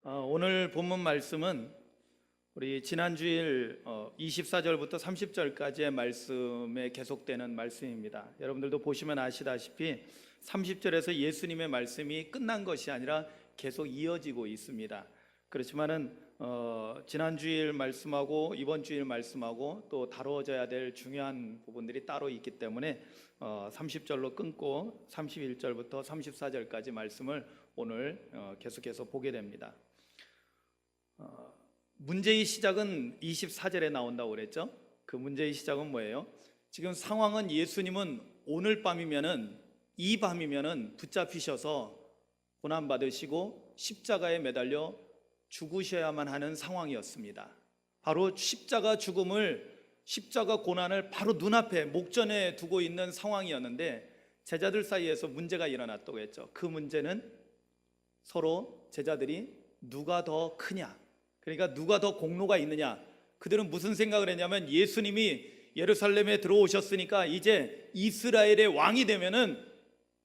오늘 본문 말씀은 우리 지난주일 24절부터 30절까지의 말씀에 계속되는 말씀입니다. 여러분들도 보시면 아시다시피 30절에서 예수님의 말씀이 끝난 것이 아니라 계속 이어지고 있습니다. 그렇지만은 지난주일 말씀하고 이번 주일 말씀하고 또 다루어져야 될 중요한 부분들이 따로 있기 때문에 30절로 끊고 31절부터 34절까지 말씀을 오늘 계속해서 보게 됩니다. 문제의 시작은 24절에 나온다고 그랬죠. 그 문제의 시작은 뭐예요? 지금 상황은 예수님은 오늘 밤이면은 이 밤이면은 붙잡히셔서 고난받으시고 십자가에 매달려 죽으셔야만 하는 상황이었습니다. 바로 십자가 죽음을, 십자가 고난을 바로 눈앞에 목전에 두고 있는 상황이었는데 제자들 사이에서 문제가 일어났다고 했죠. 그 문제는 서로 제자들이 누가 더 크냐, 그러니까 누가 더 공로가 있느냐. 그들은 무슨 생각을 했냐면 예수님이 예루살렘에 들어오셨으니까 이제 이스라엘의 왕이 되면은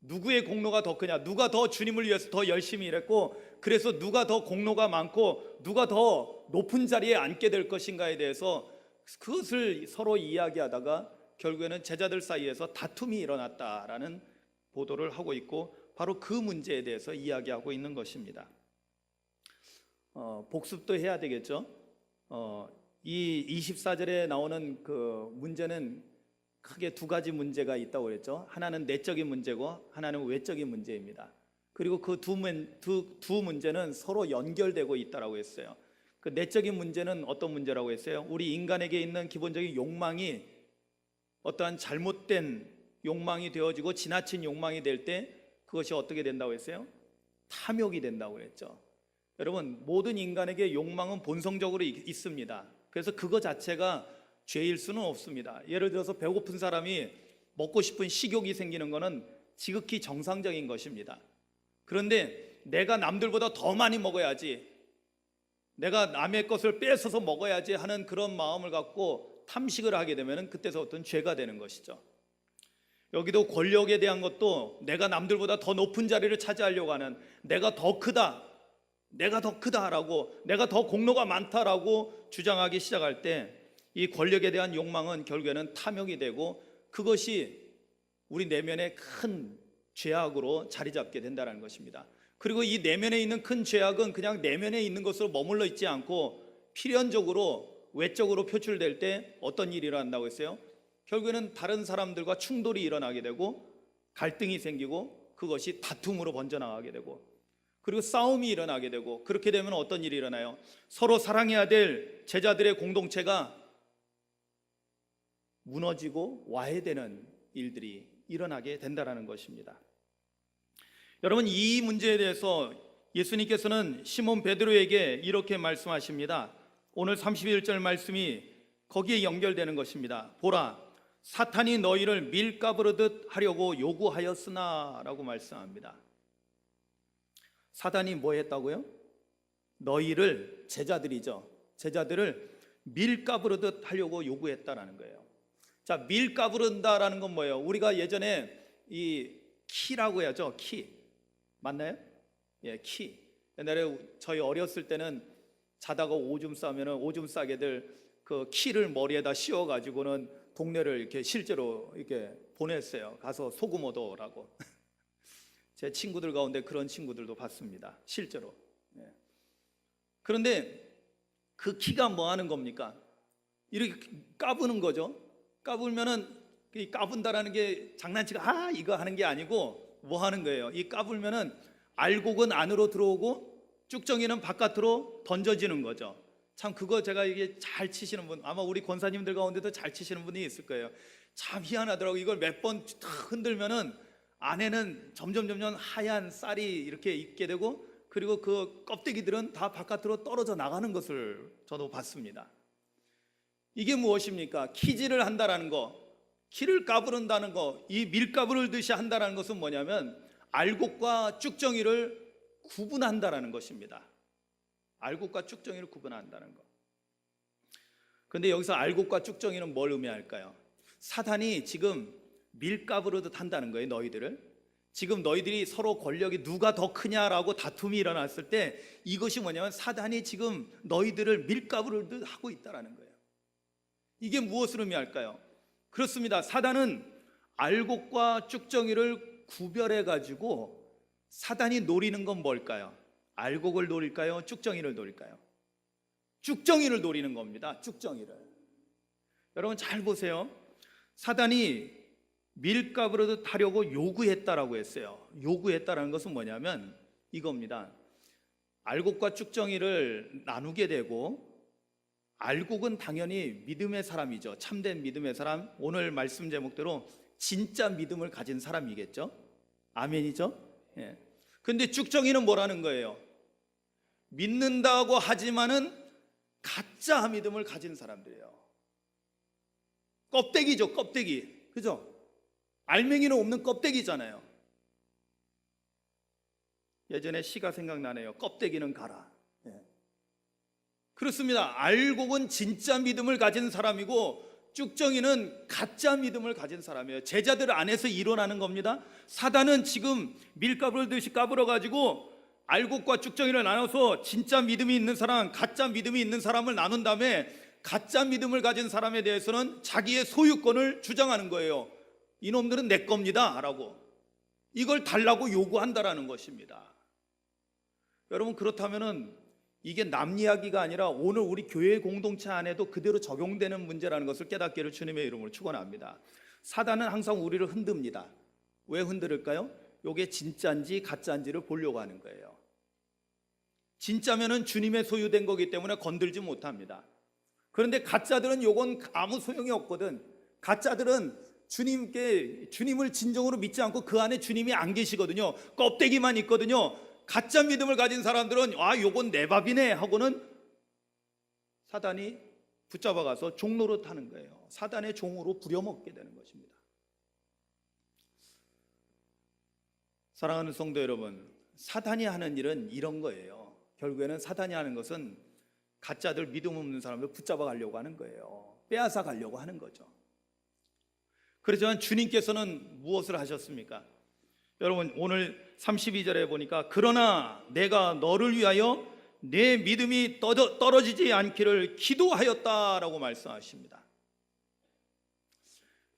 누구의 공로가 더 크냐, 누가 더 주님을 위해서 더 열심히 일했고, 그래서 누가 더 공로가 많고 누가 더 높은 자리에 앉게 될 것인가에 대해서 그것을 서로 이야기하다가 결국에는 제자들 사이에서 다툼이 일어났다라는 보도를 하고 있고, 바로 그 문제에 대해서 이야기하고 있는 것입니다. 복습도 해야 되겠죠. 이 24절에 나오는 그 문제는 크게 두 가지 문제가 있다고 그랬죠. 하나는 내적인 문제고 하나는 외적인 문제입니다. 그리고 그 두 문제는 서로 연결되고 있다고 했어요. 그 내적인 문제는 어떤 문제라고 했어요? 우리 인간에게 있는 기본적인 욕망이 어떠한 잘못된 욕망이 되어지고 지나친 욕망이 될 때 그것이 어떻게 된다고 했어요? 탐욕이 된다고 했죠. 여러분, 모든 인간에게 욕망은 본성적으로 있습니다. 그래서 그거 자체가 죄일 수는 없습니다. 예를 들어서 배고픈 사람이 먹고 싶은 식욕이 생기는 것은 지극히 정상적인 것입니다. 그런데 내가 남들보다 더 많이 먹어야지, 내가 남의 것을 뺏어서 먹어야지 하는 그런 마음을 갖고 탐식을 하게 되면 그때서 어떤 죄가 되는 것이죠. 여기도 권력에 대한 것도 내가 남들보다 더 높은 자리를 차지하려고 하는, 내가 더 크다, 내가 더 크다라고, 내가 더 공로가 많다라고 주장하기 시작할 때 이 권력에 대한 욕망은 결국에는 탐욕이 되고 그것이 우리 내면의 큰 죄악으로 자리 잡게 된다는 것입니다. 그리고 이 내면에 있는 큰 죄악은 그냥 내면에 있는 것으로 머물러 있지 않고 필연적으로 외적으로 표출될 때 어떤 일이 일어난다고 했어요? 결국에는 다른 사람들과 충돌이 일어나게 되고 갈등이 생기고 그것이 다툼으로 번져나가게 되고, 그리고 싸움이 일어나게 되고, 그렇게 되면 어떤 일이 일어나요? 서로 사랑해야 될 제자들의 공동체가 무너지고 와해되는 일들이 일어나게 된다는 것입니다. 여러분, 이 문제에 대해서 예수님께서는 시몬 베드로에게 이렇게 말씀하십니다. 오늘 31절 말씀이 거기에 연결되는 것입니다. 보라, 사탄이 너희를 밀가부르듯 하려고 요구하였으나 라고 말씀합니다. 사단이 뭐 했다고요? 너희를, 제자들이죠, 제자들을 밀가부르듯 하려고 요구했다라는 거예요. 자, 밀가부른다라는 건 뭐예요? 우리가 예전에 이 키라고 해야죠. 키 맞나요? 예, 키. 옛날에 저희 어렸을 때는 자다가 오줌 싸면은 오줌 싸개들 그 키를 머리에다 씌워 가지고는 동네를 이렇게 실제로 이렇게 보냈어요. 가서 소금 얻어오라고. 제 친구들 가운데 그런 친구들도 봤습니다, 실제로. 예. 그런데 그 키가 뭐 하는 겁니까? 이렇게 까부는 거죠. 까불면은, 이 까분다라는 게 장난치고 이거 하는 게 아니고 뭐 하는 거예요? 이 까불면은 알곡은 안으로 들어오고 쭉정이는 바깥으로 던져지는 거죠. 참, 그거 제가 이게 잘 치시는 분, 아마 우리 권사님들 가운데도 잘 치시는 분이 있을 거예요. 참 희한하더라고. 이걸 몇 번 흔들면은 안에는 점점 하얀 쌀이 이렇게 있게 되고, 그리고 그 껍데기들은 다 바깥으로 떨어져 나가는 것을 저도 봤습니다. 이게 무엇입니까? 키질을 한다라는 거, 키를 까부른다는 거, 이 밀가부르듯이 한다라는 것은 뭐냐면 알곡과 쭉정이를 구분한다라는 것입니다. 알곡과 쭉정이를 구분한다는 거. 그런데 여기서 알곡과 쭉정이는 뭘 의미할까요? 사탄이 지금 밀가부르듯 한다는 거예요, 너희들을. 지금 너희들이 서로 권력이 누가 더 크냐라고 다툼이 일어났을 때 이것이 뭐냐면 사단이 지금 너희들을 밀가부를 하고 있다라는 거예요. 이게 무엇을 의미할까요? 그렇습니다. 사단은 알곡과 쭉정이를 구별해 가지고 사단이 노리는 건 뭘까요? 알곡을 노릴까요? 쭉정이를 노릴까요? 쭉정이를 노리는 겁니다. 쭉정이를. 여러분 잘 보세요. 사단이 밀가부를 타려고 요구했다라고 했어요. 요구했다라는 것은 뭐냐면 이겁니다. 알곡과 쭉정이를 나누게 되고, 알곡은 당연히 믿음의 사람이죠. 참된 믿음의 사람. 오늘 말씀 제목대로 진짜 믿음을 가진 사람이겠죠. 아멘이죠. 예. 근데 쭉정이는 뭐라는 거예요? 믿는다고 하지만은 가짜 믿음을 가진 사람들이에요. 껍데기죠, 껍데기. 그죠? 알맹이는 없는 껍데기잖아요. 예전에 시가 생각나네요. 껍데기는 가라. 예. 그렇습니다. 알곡은 진짜 믿음을 가진 사람이고 쭉정이는 가짜 믿음을 가진 사람이에요. 제자들 안에서 일어나는 겁니다. 사단은 지금 밀가부를 듯이 까불어 가지고 알곡과 쭉정이를 나눠서 진짜 믿음이 있는 사람, 가짜 믿음이 있는 사람을 나눈 다음에 가짜 믿음을 가진 사람에 대해서는 자기의 소유권을 주장하는 거예요. 이놈들은 내 겁니다 라고, 이걸 달라고 요구한다라는 것입니다. 여러분, 그렇다면은 이게 남 이야기가 아니라 오늘 우리 교회 공동체 안에도 그대로 적용되는 문제라는 것을 깨닫기를 주님의 이름으로 축원합니다. 사단은 항상 우리를 흔듭니다. 왜 흔들을까요? 이게 진짜인지 가짜인지를 보려고 하는 거예요. 진짜면은 주님의 소유된 거기 때문에 건들지 못합니다. 그런데 가짜들은 요건 아무 소용이 없거든. 가짜들은 주님을 진정으로 믿지 않고 그 안에 주님이 안 계시거든요. 껍데기만 있거든요. 가짜 믿음을 가진 사람들은 요건 내 밥이네 하고는 사단이 붙잡아가서 종로로 타는 거예요. 사단의 종으로 부려먹게 되는 것입니다. 사랑하는 성도 여러분, 사단이 하는 일은 이런 거예요. 결국에는 사단이 하는 것은 가짜들, 믿음 없는 사람을 붙잡아 가려고 하는 거예요. 빼앗아 가려고 하는 거죠. 그렇지만 주님께서는 무엇을 하셨습니까? 여러분, 오늘 32절에 보니까 그러나 내가 너를 위하여 내 믿음이 떨어지지 않기를 기도하였다라고 말씀하십니다.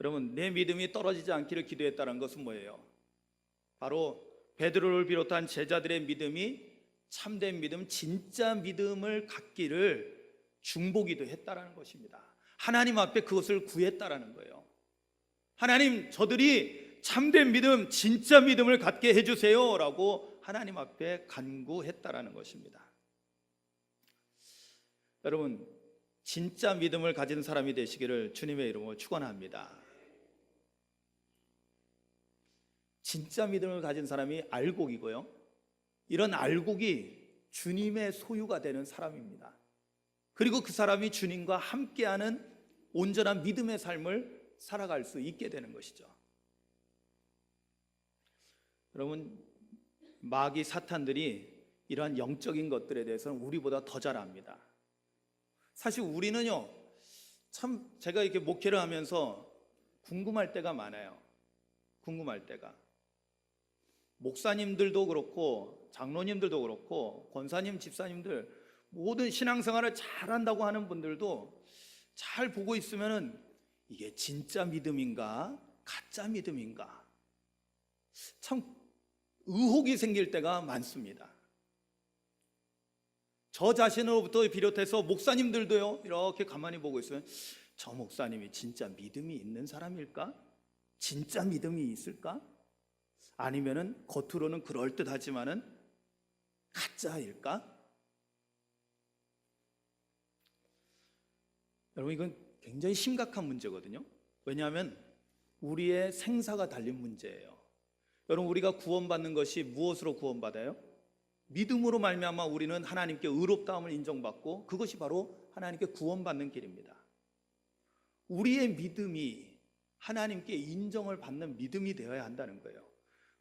여러분, 내 믿음이 떨어지지 않기를 기도했다는 것은 뭐예요? 바로 베드로를 비롯한 제자들의 믿음이 참된 믿음, 진짜 믿음을 갖기를 중보기도 했다라는 것입니다. 하나님 앞에 그것을 구했다라는 거예요. 하나님, 저들이 참된 믿음, 진짜 믿음을 갖게 해주세요 라고 하나님 앞에 간구했다라는 것입니다. 여러분, 진짜 믿음을 가진 사람이 되시기를 주님의 이름으로 축원합니다. 진짜 믿음을 가진 사람이 알곡이고요, 이런 알곡이 주님의 소유가 되는 사람입니다. 그리고 그 사람이 주님과 함께하는 온전한 믿음의 삶을 살아갈 수 있게 되는 것이죠. 여러분, 마귀 사탄들이 이러한 영적인 것들에 대해서는 우리보다 더 잘 압니다. 사실 우리는요, 참 제가 이렇게 목회를 하면서 궁금할 때가 많아요. 궁금할 때가. 목사님들도 그렇고 장로님들도 그렇고 권사님, 집사님들 모든 신앙생활을 잘한다고 하는 분들도 잘 보고 있으면은 이게 진짜 믿음인가 가짜 믿음인가 참 의혹이 생길 때가 많습니다. 저 자신으로부터 비롯해서 목사님들도요, 이렇게 가만히 보고 있으면 저 목사님이 진짜 믿음이 있는 사람일까? 진짜 믿음이 있을까? 아니면은 겉으로는 그럴듯하지만은 가짜일까? 여러분, 이건 굉장히 심각한 문제거든요. 왜냐하면 우리의 생사가 달린 문제예요. 여러분, 우리가 구원받는 것이 무엇으로 구원받아요? 믿음으로 말미암아 우리는 하나님께 의롭다함을 인정받고 그것이 바로 하나님께 구원받는 길입니다. 우리의 믿음이 하나님께 인정을 받는 믿음이 되어야 한다는 거예요.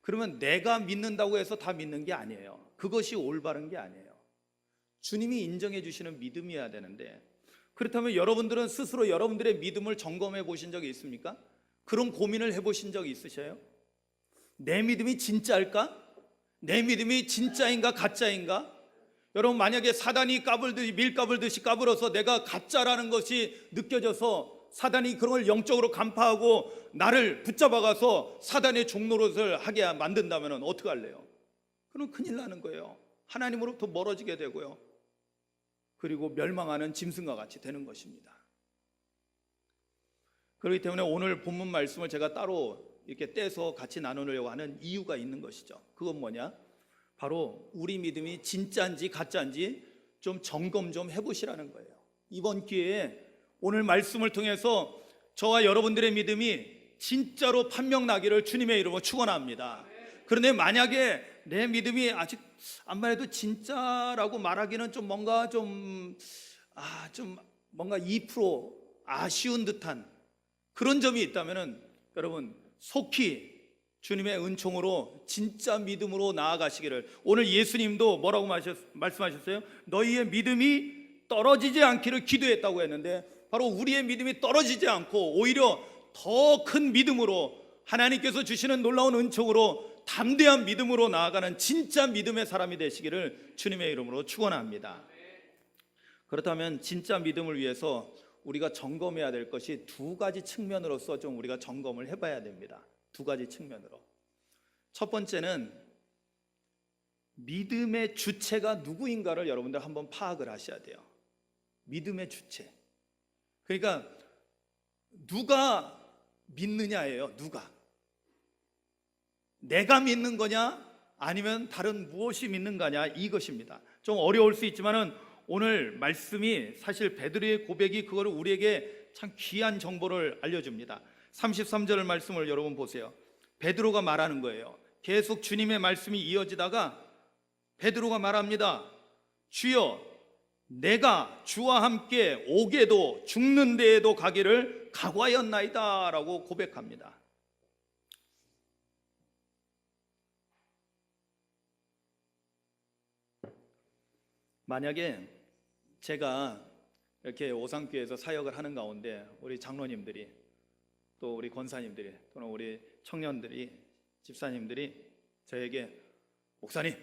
그러면 내가 믿는다고 해서 다 믿는 게 아니에요. 그것이 올바른 게 아니에요. 주님이 인정해 주시는 믿음이어야 되는데, 그렇다면 여러분들은 스스로 여러분들의 믿음을 점검해 보신 적이 있습니까? 그런 고민을 해보신 적이 있으셔요? 내 믿음이 진짜일까? 내 믿음이 진짜인가 가짜인가? 여러분, 만약에 사단이 까불듯이 밀까불듯이 까불어서 내가 가짜라는 것이 느껴져서 사단이 그런 걸 영적으로 간파하고 나를 붙잡아가서 사단의 종노릇을 하게 만든다면 어떻게 할래요? 그럼 큰일 나는 거예요. 하나님으로부터 멀어지게 되고요, 그리고 멸망하는 짐승과 같이 되는 것입니다. 그렇기 때문에 오늘 본문 말씀을 제가 따로 이렇게 떼서 같이 나누려고 하는 이유가 있는 것이죠. 그건 뭐냐? 바로 우리 믿음이 진짜인지 가짜인지 좀 점검 좀 해보시라는 거예요. 이번 기회에 오늘 말씀을 통해서 저와 여러분들의 믿음이 진짜로 판명나기를 주님의 이름으로 축원합니다. 그런데 만약에 내 믿음이 아직 암만 해도 진짜라고 말하기는 좀 뭔가 좀 뭔가 2% 아쉬운 듯한 그런 점이 있다면은 여러분 속히 주님의 은총으로 진짜 믿음으로 나아가시기를. 오늘 예수님도 뭐라고 말씀하셨어요? 너희의 믿음이 떨어지지 않기를 기도했다고 했는데, 바로 우리의 믿음이 떨어지지 않고 오히려 더 큰 믿음으로 하나님께서 주시는 놀라운 은총으로 담대한 믿음으로 나아가는 진짜 믿음의 사람이 되시기를 주님의 이름으로 축원합니다. 그렇다면 진짜 믿음을 위해서 우리가 점검해야 될 것이 두 가지 측면으로서 좀 우리가 점검을 해봐야 됩니다. 두 가지 측면으로. 첫 번째는 믿음의 주체가 누구인가를 여러분들 한번 파악을 하셔야 돼요. 믿음의 주체. 그러니까 누가 믿느냐예요. 누가. 내가 믿는 거냐 아니면 다른 무엇이 믿는 거냐, 이것입니다. 좀 어려울 수 있지만은 오늘 말씀이 사실 베드로의 고백이 그거를 우리에게 참 귀한 정보를 알려줍니다. 33절 말씀을 여러분 보세요. 베드로가 말하는 거예요. 계속 주님의 말씀이 이어지다가 베드로가 말합니다. 주여, 내가 주와 함께 옥에도 죽는 데에도 가기를 각오하였나이다 라고 고백합니다. 만약에 제가 이렇게 오상교회에서 사역을 하는 가운데 우리 장로님들이, 또 우리 권사님들이, 또는 우리 청년들이, 집사님들이 저에게 목사님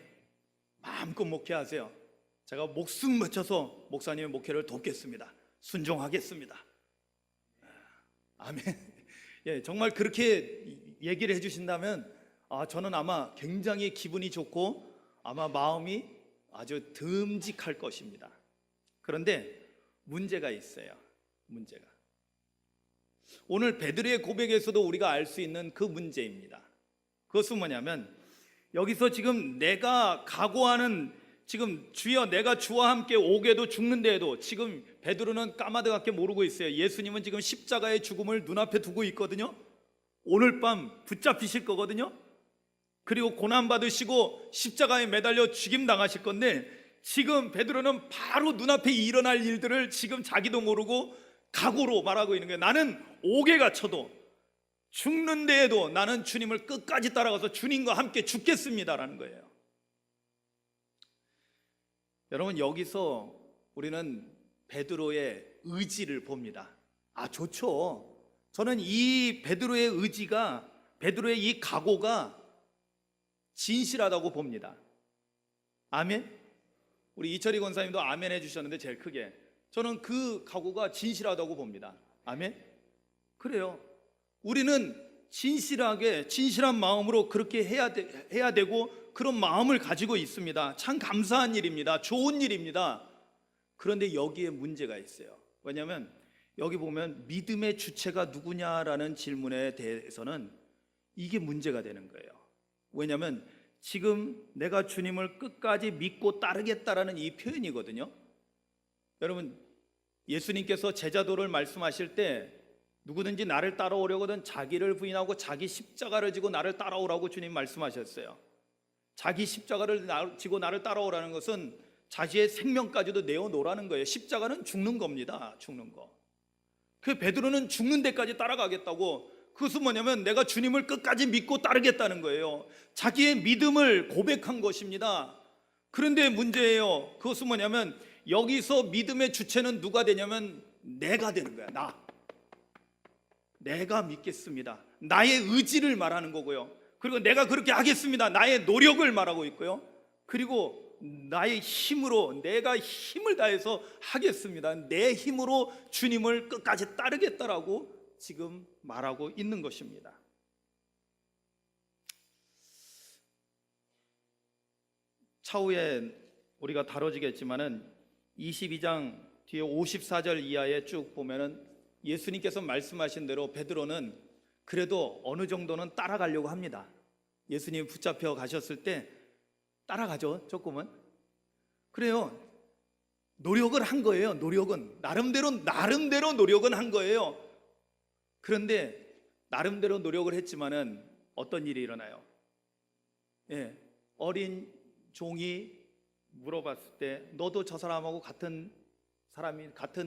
마음껏 목회하세요. 제가 목숨 바쳐서 목사님의 목회를 돕겠습니다. 순종하겠습니다. 아멘. 예, 정말 그렇게 얘기를 해주신다면 저는 아마 굉장히 기분이 좋고 아마 마음이 아주 듬직할 것입니다. 그런데 문제가 있어요. 문제가. 오늘 베드로의 고백에서도 우리가 알 수 있는 그 문제입니다. 그것은 뭐냐면 여기서 지금 내가 각오하는, 지금 주여 내가 주와 함께 옥에도 죽는 데에도, 지금 베드로는 까마득하게 모르고 있어요. 예수님은 지금 십자가의 죽음을 눈앞에 두고 있거든요. 오늘 밤 붙잡히실 거거든요. 그리고 고난받으시고 십자가에 매달려 죽임당하실 건데, 지금 베드로는 바로 눈앞에 일어날 일들을 지금 자기도 모르고 각오로 말하고 있는 거예요. 나는 옥에 갇혀도 죽는 데에도 나는 주님을 끝까지 따라가서 주님과 함께 죽겠습니다라는 거예요. 여러분, 여기서 우리는 베드로의 의지를 봅니다. 좋죠. 저는 이 베드로의 의지가, 베드로의 이 각오가 진실하다고 봅니다. 아멘. 우리 이철희 권사님도 아멘 해주셨는데 제일 크게, 저는 그 각오가 진실하다고 봅니다. 아멘. 그래요. 우리는 진실하게, 진실한 마음으로 그렇게 해야 되고 그런 마음을 가지고 있습니다. 참 감사한 일입니다. 좋은 일입니다. 그런데 여기에 문제가 있어요. 왜냐하면 여기 보면 믿음의 주체가 누구냐라는 질문에 대해서는 이게 문제가 되는 거예요. 왜냐하면 지금 내가 주님을 끝까지 믿고 따르겠다라는 이 표현이거든요. 여러분, 예수님께서 제자도를 말씀하실 때 누구든지 나를 따라오려거든 자기를 부인하고 자기 십자가를 지고 나를 따라오라고 주님 말씀하셨어요. 자기 십자가를 지고 나를 따라오라는 것은 자기의 생명까지도 내어놓으라는 거예요. 십자가는 죽는 겁니다. 죽는 거. 그 베드로는 죽는 데까지 따라가겠다고, 그것은 뭐냐면 내가 주님을 끝까지 믿고 따르겠다는 거예요. 자기의 믿음을 고백한 것입니다. 그런데 문제예요. 그것은 뭐냐면 여기서 믿음의 주체는 누가 되냐면 내가 되는 거야. 내가 믿겠습니다. 나의 의지를 말하는 거고요. 그리고 내가 그렇게 하겠습니다. 나의 노력을 말하고 있고요. 그리고 나의 힘으로, 내가 힘을 다해서 하겠습니다. 내 힘으로 주님을 끝까지 따르겠다라고 지금 말하고 있는 것입니다. 차후에 우리가 다뤄지겠지만은 22장 뒤에 54절 이하에 쭉 보면은 예수님께서 말씀하신 대로 베드로는 그래도 어느 정도는 따라가려고 합니다. 예수님이 붙잡혀 가셨을 때 따라가죠, 조금은. 그래요. 노력을 한 거예요. 노력은 나름대로 노력은 한 거예요. 그런데 나름대로 노력을 했지만은 어떤 일이 일어나요? 어린 종이 물어봤을 때 너도 저 사람하고 같은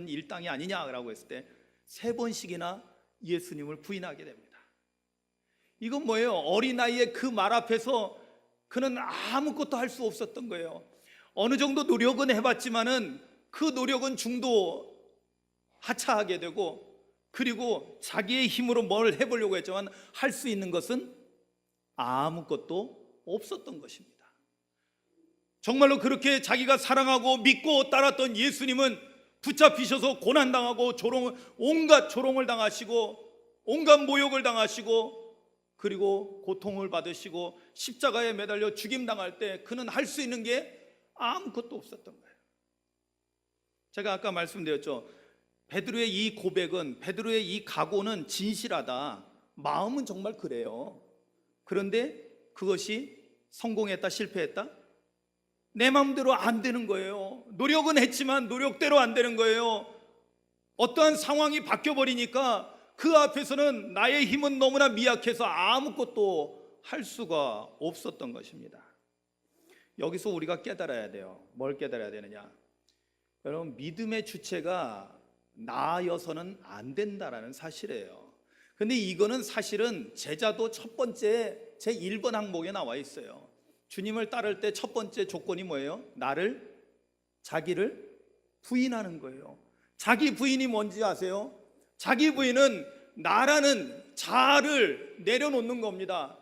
일당이 아니냐라고 했을 때 3번씩이나 예수님을 부인하게 됩니다. 이건 뭐예요? 어린아이의 그 말 앞에서 그는 아무것도 할 수 없었던 거예요. 어느 정도 노력은 해봤지만은 그 노력은 중도 하차하게 되고, 그리고 자기의 힘으로 뭘 해보려고 했지만 할 수 있는 것은 아무것도 없었던 것입니다. 정말로 그렇게 자기가 사랑하고 믿고 따랐던 예수님은 붙잡히셔서 고난당하고 온갖 조롱을 당하시고 온갖 모욕을 당하시고 그리고 고통을 받으시고 십자가에 매달려 죽임당할 때 그는 할 수 있는 게 아무것도 없었던 거예요. 제가 아까 말씀드렸죠. 베드로의 이 고백은, 베드로의 이 각오는 진실하다. 마음은 정말 그래요. 그런데 그것이 성공했다, 실패했다? 내 마음대로 안 되는 거예요. 노력은 했지만 노력대로 안 되는 거예요. 어떠한 상황이 바뀌어버리니까 그 앞에서는 나의 힘은 너무나 미약해서 아무것도 할 수가 없었던 것입니다. 여기서 우리가 깨달아야 돼요. 뭘 깨달아야 되느냐? 여러분, 믿음의 주체가 나여서는 안 된다라는 사실이에요. 근데 이거는 사실은 제자도 첫 번째 제 1번 항목에 나와 있어요. 주님을 따를 때 첫 번째 조건이 뭐예요? 자기를 부인하는 거예요. 자기 부인이 뭔지 아세요? 자기 부인은 나라는 자아를 내려놓는 겁니다.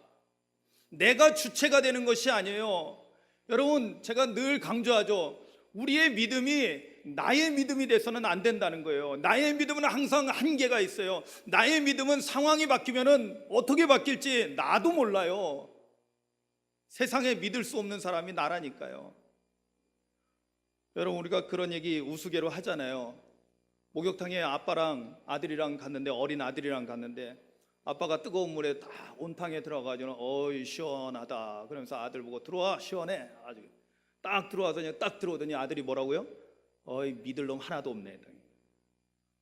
내가 주체가 되는 것이 아니에요. 여러분, 제가 늘 강조하죠. 우리의 믿음이 나의 믿음이 돼서는 안 된다는 거예요. 나의 믿음은 항상 한계가 있어요. 나의 믿음은 상황이 바뀌면은 어떻게 바뀔지 나도 몰라요. 세상에 믿을 수 없는 사람이 나라니까요. 여러분, 우리가 그런 얘기 우스개로 하잖아요. 목욕탕에 아빠랑 아들이랑 갔는데, 어린 아들이랑 갔는데 아빠가 뜨거운 물에 다 온탕에 들어가가지고 어이 시원하다 그러면서 아들 보고 들어와 시원해. 아주 딱 들어오더니 아들이 뭐라고요? 어이 믿을 놈 하나도 없네.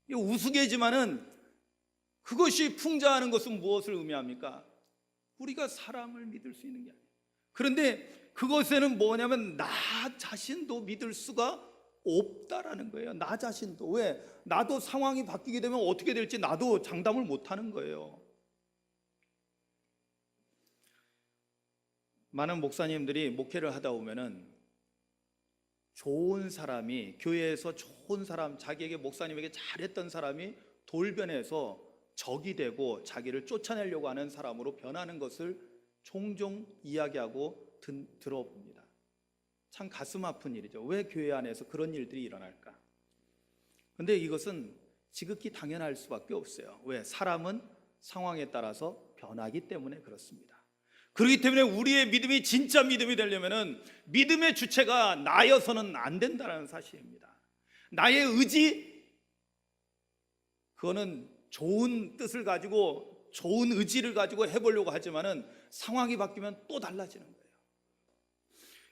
이거 우스개지만은 그것이 풍자하는 것은 무엇을 의미합니까? 우리가 사람을 믿을 수 있는 게 아니에요. 그런데 그것에는 뭐냐면 나 자신도 믿을 수가 없다라는 거예요. 나 자신도. 왜? 나도 상황이 바뀌게 되면 어떻게 될지 나도 장담을 못하는 거예요. 많은 목사님들이 목회를 하다 보면은 좋은 사람이, 교회에서 좋은 사람, 자기에게 목사님에게 잘했던 사람이 돌변해서 적이 되고 자기를 쫓아내려고 하는 사람으로 변하는 것을 종종 이야기하고 들어봅니다. 참 가슴 아픈 일이죠. 왜 교회 안에서 그런 일들이 일어날까? 근데 이것은 지극히 당연할 수밖에 없어요. 왜? 사람은 상황에 따라서 변하기 때문에 그렇습니다. 그렇기 때문에 우리의 믿음이 진짜 믿음이 되려면은 믿음의 주체가 나여서는 안 된다는 사실입니다. 나의 의지, 그거는 좋은 뜻을 가지고 좋은 의지를 가지고 해보려고 하지만은 상황이 바뀌면 또 달라지는 거예요.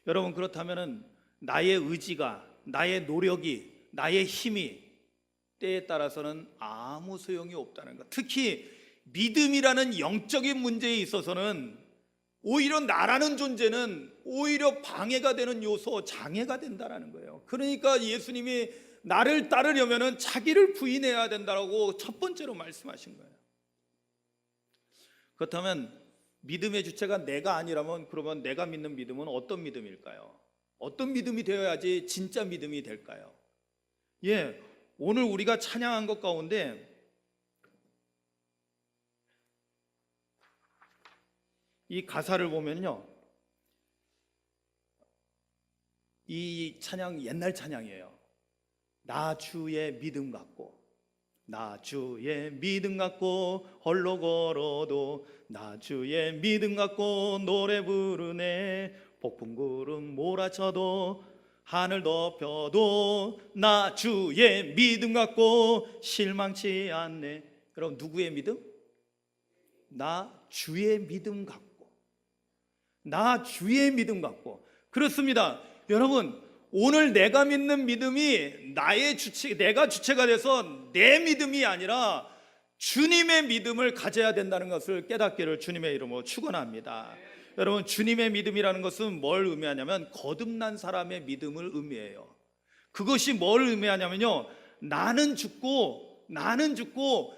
여러분, 그렇다면은 나의 의지가, 나의 노력이, 나의 힘이 때에 따라서는 아무 소용이 없다는 것. 특히 믿음이라는 영적인 문제에 있어서는 오히려 나라는 존재는 오히려 방해가 되는 요소, 장애가 된다는 거예요. 그러니까 예수님이 나를 따르려면 자기를 부인해야 된다고 첫 번째로 말씀하신 거예요. 그렇다면 믿음의 주체가 내가 아니라면 그러면 내가 믿는 믿음은 어떤 믿음일까요? 어떤 믿음이 되어야지 진짜 믿음이 될까요? 오늘 우리가 찬양한 것 가운데 이 가사를 보면요, 이 찬양 옛날 찬양이에요. 나 주의 믿음 갖고, 나 주의 믿음 갖고 홀로 걸어도, 나 주의 믿음 갖고 노래 부르네. 폭풍 구름 몰아쳐도 하늘 덮여도 나 주의 믿음 갖고 실망치 않네. 여러분, 누구의 믿음? 나 주의 믿음 갖고, 나 주의 믿음 갖고. 그렇습니다. 여러분, 오늘 내가 믿는 믿음이 내가 주체가 돼서 내 믿음이 아니라 주님의 믿음을 가져야 된다는 것을 깨닫기를 주님의 이름으로 축원합니다. 여러분, 주님의 믿음이라는 것은 뭘 의미하냐면 거듭난 사람의 믿음을 의미해요. 그것이 뭘 의미하냐면요, 나는 죽고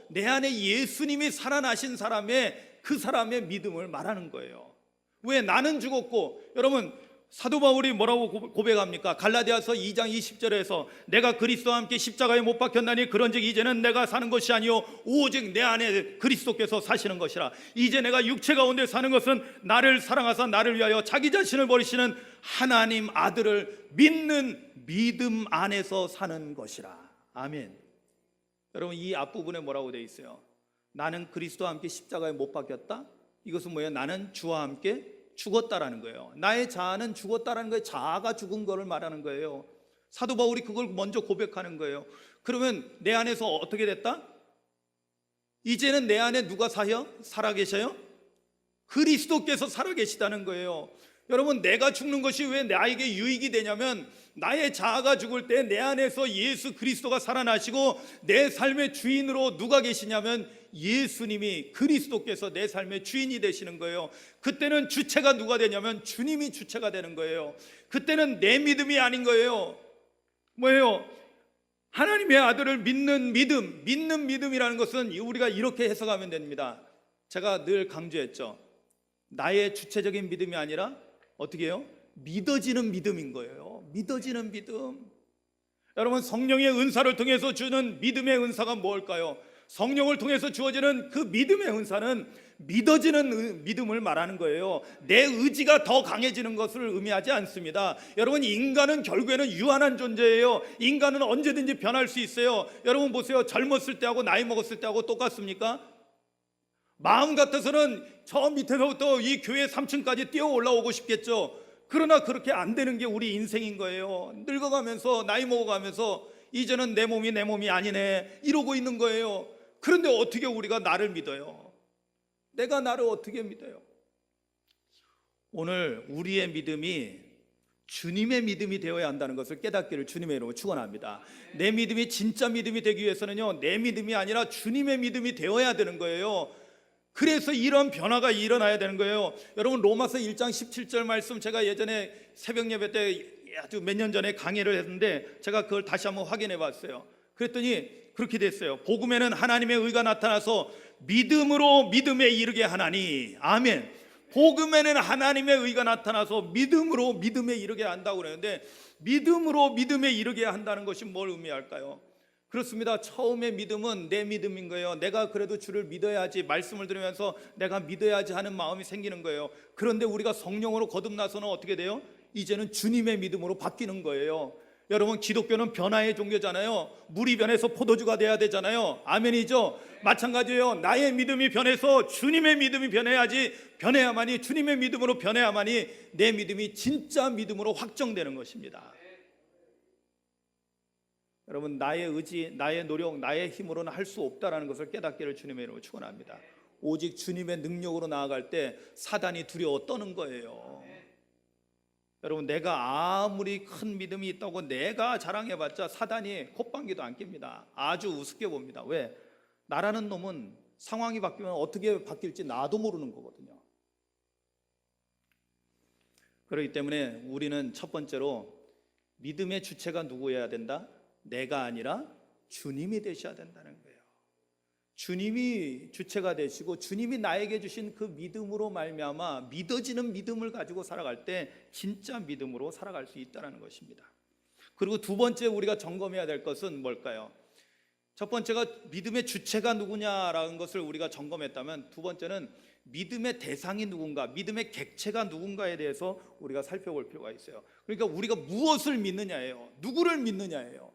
내 안에 예수님이 살아나신 그 사람의 믿음을 말하는 거예요. 왜? 나는 죽었고. 여러분, 사도 바울이 뭐라고 고백합니까? 갈라디아서 2장 20절에서 내가 그리스도와 함께 십자가에 못 박혔나니 그런즉 이제는 내가 사는 것이 아니요 오직 내 안에 그리스도께서 사시는 것이라. 이제 내가 육체 가운데 사는 것은 나를 사랑하사 나를 위하여 자기 자신을 버리시는 하나님 아들을 믿는 믿음 안에서 사는 것이라. 아멘. 여러분, 이 앞부분에 뭐라고 되어 있어요? 나는 그리스도와 함께 십자가에 못 박혔다. 이것은 뭐예요? 나는 주와 함께 죽었다라는 거예요. 나의 자아는 죽었다라는 거예요. 자아가 죽은 거를 말하는 거예요. 사도 바울이 그걸 먼저 고백하는 거예요. 그러면 내 안에서 어떻게 됐다? 이제는 내 안에 누가 살아 계셔요? 그리스도께서 살아 계시다는 거예요. 여러분, 내가 죽는 것이 왜 나에게 유익이 되냐면, 나의 자아가 죽을 때 내 안에서 예수 그리스도가 살아나시고 내 삶의 주인으로 누가 계시냐면 예수님이, 그리스도께서 내 삶의 주인이 되시는 거예요. 그때는 주체가 누가 되냐면 주님이 주체가 되는 거예요. 그때는 내 믿음이 아닌 거예요. 뭐예요? 하나님의 아들을 믿는 믿음이라는 것은 우리가 이렇게 해석하면 됩니다. 제가 늘 강조했죠. 나의 주체적인 믿음이 아니라 어떻게 해요? 믿어지는 믿음인 거예요. 믿어지는 믿음. 여러분, 성령의 은사를 통해서 주는 믿음의 은사가 뭘까요? 성령을 통해서 주어지는 그 믿음의 은사는 믿어지는 믿음을 말하는 거예요. 내 의지가 더 강해지는 것을 의미하지 않습니다. 여러분, 인간은 결국에는 유한한 존재예요. 인간은 언제든지 변할 수 있어요. 여러분 보세요. 젊었을 때하고 나이 먹었을 때하고 똑같습니까? 마음 같아서는 저 밑에서부터 이 교회 3층까지 뛰어 올라오고 싶겠죠. 그러나 그렇게 안 되는 게 우리 인생인 거예요. 늙어가면서, 나이 먹어가면서 이제는 내 몸이 아니네 이러고 있는 거예요. 그런데 어떻게 우리가 나를 믿어요? 내가 나를 어떻게 믿어요? 오늘 우리의 믿음이 주님의 믿음이 되어야 한다는 것을 깨닫기를 주님의 이름으로 축원합니다. 내 믿음이 진짜 믿음이 되기 위해서는요, 내 믿음이 아니라 주님의 믿음이 되어야 되는 거예요. 그래서 이런 변화가 일어나야 되는 거예요. 여러분, 로마서 1장 17절 말씀, 제가 예전에 새벽 예배 때 아주 몇 년 전에 강의를 했는데 제가 그걸 다시 한번 확인해 봤어요. 그랬더니 그렇게 됐어요. 복음에는 하나님의 의가 나타나서 믿음으로 믿음에 이르게 하나니. 아멘. 복음에는 하나님의 의가 나타나서 믿음으로 믿음에 이르게 한다고 그러는데, 믿음으로 믿음에 이르게 한다는 것이 뭘 의미할까요? 그렇습니다. 처음에 믿음은 내 믿음인 거예요. 내가 그래도 주를 믿어야지, 말씀을 들으면서 내가 믿어야지 하는 마음이 생기는 거예요. 그런데 우리가 성령으로 거듭나서는 어떻게 돼요? 이제는 주님의 믿음으로 바뀌는 거예요. 여러분, 기독교는 변화의 종교잖아요. 물이 변해서 포도주가 돼야 되잖아요. 아멘이죠? 마찬가지예요. 나의 믿음이 변해서 주님의 믿음이 변해야만이, 주님의 믿음으로 변해야만이 내 믿음이 진짜 믿음으로 확정되는 것입니다. 여러분, 나의 의지, 나의 노력, 나의 힘으로는 할 수 없다라는 것을 깨닫기를 주님의 이름으로 축원합니다. 오직 주님의 능력으로 나아갈 때 사단이 두려워 떠는 거예요. 여러분, 내가 아무리 큰 믿음이 있다고 내가 자랑해봤자 사단이 콧방귀도 안 낍니다. 아주 우습게 봅니다. 왜? 나라는 놈은 상황이 바뀌면 어떻게 바뀔지 나도 모르는 거거든요. 그렇기 때문에 우리는 첫 번째로 믿음의 주체가 누구여야 된다? 내가 아니라 주님이 되셔야 된다는 거예요. 주님이 주체가 되시고 주님이 나에게 주신 그 믿음으로 말미암아 믿어지는 믿음을 가지고 살아갈 때 진짜 믿음으로 살아갈 수 있다는 것입니다. 그리고 두 번째 우리가 점검해야 될 것은 뭘까요? 첫 번째가 믿음의 주체가 누구냐라는 것을 우리가 점검했다면, 두 번째는 믿음의 대상이 누군가, 믿음의 객체가 누군가에 대해서 우리가 살펴볼 필요가 있어요. 그러니까 우리가 무엇을 믿느냐예요. 누구를 믿느냐예요.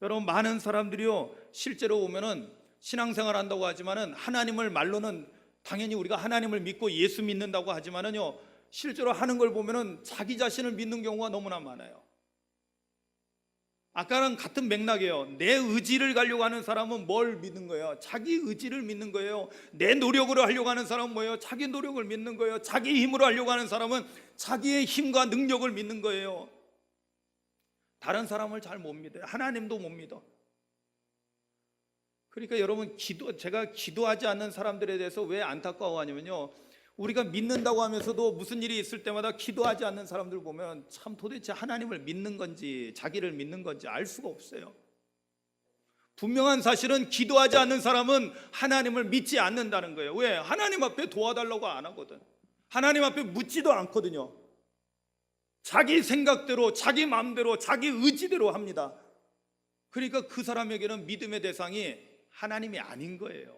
여러분, 많은 사람들이요, 실제로 보면은 신앙생활 한다고 하지만은 하나님을 말로는 당연히 우리가 하나님을 믿고 예수 믿는다고 하지만은요, 실제로 하는 걸 보면은 자기 자신을 믿는 경우가 너무나 많아요. 아까랑 같은 맥락이에요. 내 의지를 가려고 하는 사람은 뭘 믿는 거예요? 자기 의지를 믿는 거예요. 내 노력으로 하려고 하는 사람은 뭐예요? 자기 노력을 믿는 거예요. 자기 힘으로 하려고 하는 사람은 자기의 힘과 능력을 믿는 거예요. 다른 사람을 잘 못 믿어요. 하나님도 못 믿어. 그러니까 여러분, 제가 기도하지 않는 사람들에 대해서 왜 안타까워하냐면요, 우리가 믿는다고 하면서도 무슨 일이 있을 때마다 기도하지 않는 사람들 보면 참 도대체 하나님을 믿는 건지 자기를 믿는 건지 알 수가 없어요. 분명한 사실은 기도하지 않는 사람은 하나님을 믿지 않는다는 거예요. 왜? 하나님 앞에 도와달라고 안 하거든. 하나님 앞에 묻지도 않거든요. 자기 생각대로, 자기 마음대로, 자기 의지대로 합니다. 그러니까 그 사람에게는 믿음의 대상이 하나님이 아닌 거예요.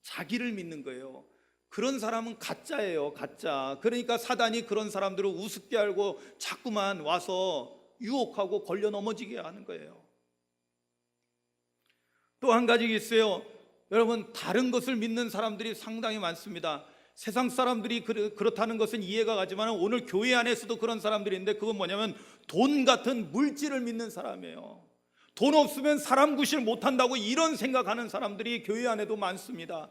자기를 믿는 거예요. 그런 사람은 가짜예요, 가짜. 그러니까 사단이 그런 사람들을 우습게 알고 자꾸만 와서 유혹하고 걸려 넘어지게 하는 거예요. 또 한 가지 있어요. 여러분, 다른 것을 믿는 사람들이 상당히 많습니다. 세상 사람들이 그렇다는 것은 이해가 가지만 오늘 교회 안에서도 그런 사람들이 있는데, 그건 뭐냐면 돈 같은 물질을 믿는 사람이에요. 돈 없으면 사람 구실 못한다고 이런 생각하는 사람들이 교회 안에도 많습니다.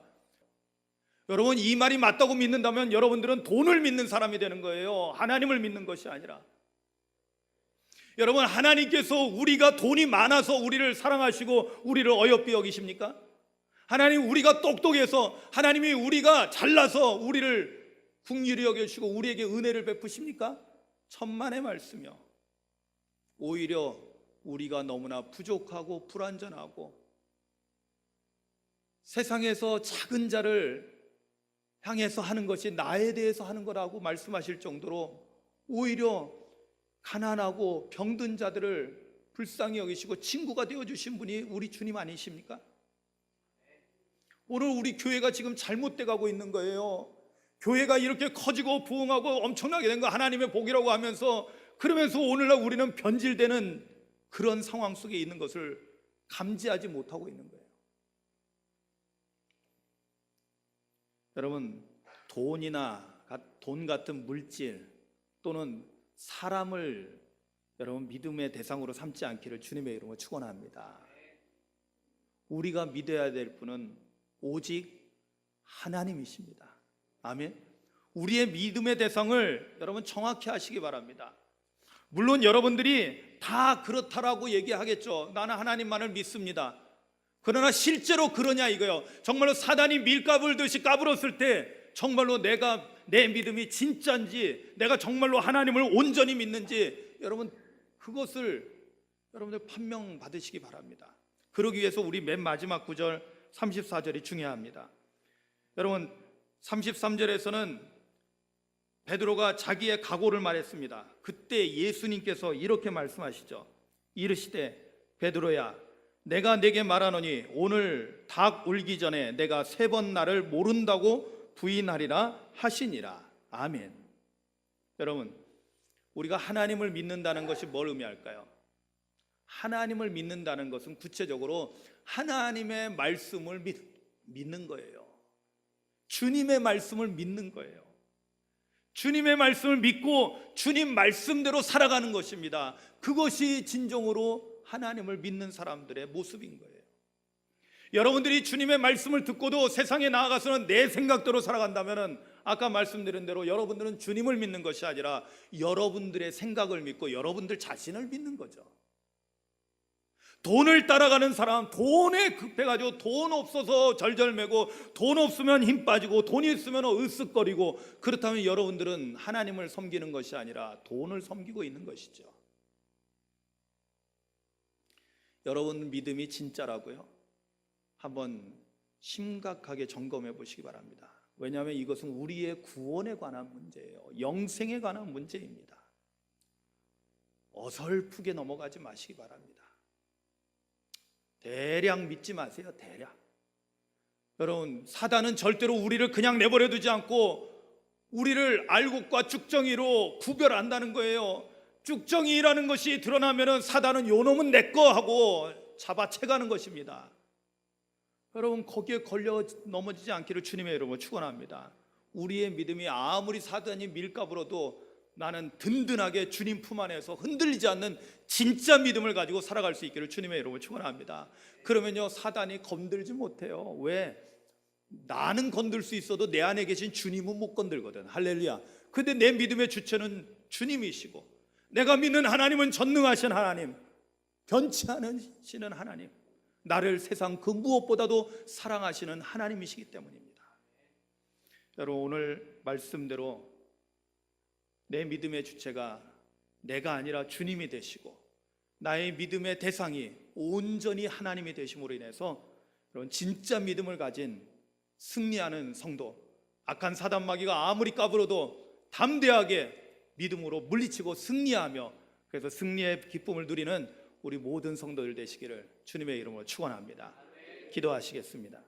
여러분, 이 말이 맞다고 믿는다면 여러분들은 돈을 믿는 사람이 되는 거예요. 하나님을 믿는 것이 아니라. 여러분, 하나님께서 우리가 돈이 많아서 우리를 사랑하시고 우리를 어여삐 여기십니까? 하나님, 우리가 똑똑해서, 하나님이 우리가 잘나서 우리를 긍휼히 여기시고 우리에게 은혜를 베푸십니까? 천만의 말씀이요. 오히려 우리가 너무나 부족하고 불완전하고 세상에서 작은 자를 향해서 하는 것이 나에 대해서 하는 거라고 말씀하실 정도로 오히려 가난하고 병든 자들을 불쌍히 여기시고 친구가 되어주신 분이 우리 주님 아니십니까? 오늘 우리 교회가 지금 잘못돼 가고 있는 거예요. 교회가 이렇게 커지고 부흥하고 엄청나게 된 거 하나님의 복이라고 하면서, 그러면서 오늘날 우리는 변질되는 그런 상황 속에 있는 것을 감지하지 못하고 있는 거예요. 여러분, 돈 같은 물질 또는 사람을 여러분 믿음의 대상으로 삼지 않기를 주님의 이름으로 축원합니다. 우리가 믿어야 될 분은 오직 하나님이십니다. 아멘. 우리의 믿음의 대상을 여러분 정확히 하시기 바랍니다. 물론 여러분들이 다 그렇다라고 얘기하겠죠. 나는 하나님만을 믿습니다. 그러나 실제로 그러냐 이거요. 정말로 사단이 밀가부를 듯이 까불었을 때 정말로 내 믿음이 진짜인지, 내가 정말로 하나님을 온전히 믿는지, 여러분 그것을 여러분들 판명 받으시기 바랍니다. 그러기 위해서 우리 맨 마지막 구절 34절이 중요합니다. 여러분, 33절에서는 베드로가 자기의 각오를 말했습니다. 그때 예수님께서 이렇게 말씀하시죠. 이르시되 베드로야, 내가 네게 말하노니 오늘 닭 울기 전에 내가 3번 나를 모른다고 부인하리라 하시니라. 아멘. 여러분, 우리가 하나님을 믿는다는 것이 뭘 의미할까요? 하나님을 믿는다는 것은 구체적으로 하나님의 말씀을 믿는 거예요. 주님의 말씀을 믿는 거예요. 주님의 말씀을 믿고 주님 말씀대로 살아가는 것입니다. 그것이 진정으로 하나님을 믿는 사람들의 모습인 거예요. 여러분들이 주님의 말씀을 듣고도 세상에 나아가서는 내 생각대로 살아간다면 아까 말씀드린 대로 여러분들은 주님을 믿는 것이 아니라 여러분들의 생각을 믿고 여러분들 자신을 믿는 거죠. 돈을 따라가는 사람, 돈에 급해가지고 돈 없어서 절절매고 돈 없으면 힘 빠지고 돈 있으면 으쓱거리고, 그렇다면 여러분들은 하나님을 섬기는 것이 아니라 돈을 섬기고 있는 것이죠. 여러분 믿음이 진짜라고요? 한번 심각하게 점검해 보시기 바랍니다. 왜냐하면 이것은 우리의 구원에 관한 문제예요. 영생에 관한 문제입니다. 어설프게 넘어가지 마시기 바랍니다. 대략 믿지 마세요. 대략. 여러분, 사단은 절대로 우리를 그냥 내버려 두지 않고 우리를 알곡과 쭉정이로 구별한다는 거예요. 쭉정이라는 것이 드러나면은 사단은 요놈은 내 거 하고 잡아채가는 것입니다. 여러분, 거기에 걸려 넘어지지 않기를 주님의 이름으로 축원합니다. 우리의 믿음이 아무리 사단이 밀가 불어도 나는 든든하게 주님 품 안에서 흔들리지 않는 진짜 믿음을 가지고 살아갈 수 있기를 주님의 이름으로 축원합니다. 그러면요, 사단이 건들지 못해요. 왜? 나는 건들 수 있어도 내 안에 계신 주님은 못 건들거든. 할렐루야. 근데 내 믿음의 주체는 주님이시고, 내가 믿는 하나님은 전능하신 하나님, 변치 않으시는 하나님, 나를 세상 그 무엇보다도 사랑하시는 하나님이시기 때문입니다. 여러분, 오늘 말씀대로 내 믿음의 주체가 내가 아니라 주님이 되시고, 나의 믿음의 대상이 온전히 하나님이 되심으로 인해서 그런 진짜 믿음을 가진 승리하는 성도, 악한 사단 마귀가 아무리 까불어도 담대하게 믿음으로 물리치고 승리하며, 그래서 승리의 기쁨을 누리는 우리 모든 성도들 되시기를 주님의 이름으로 축원합니다. 기도하시겠습니다.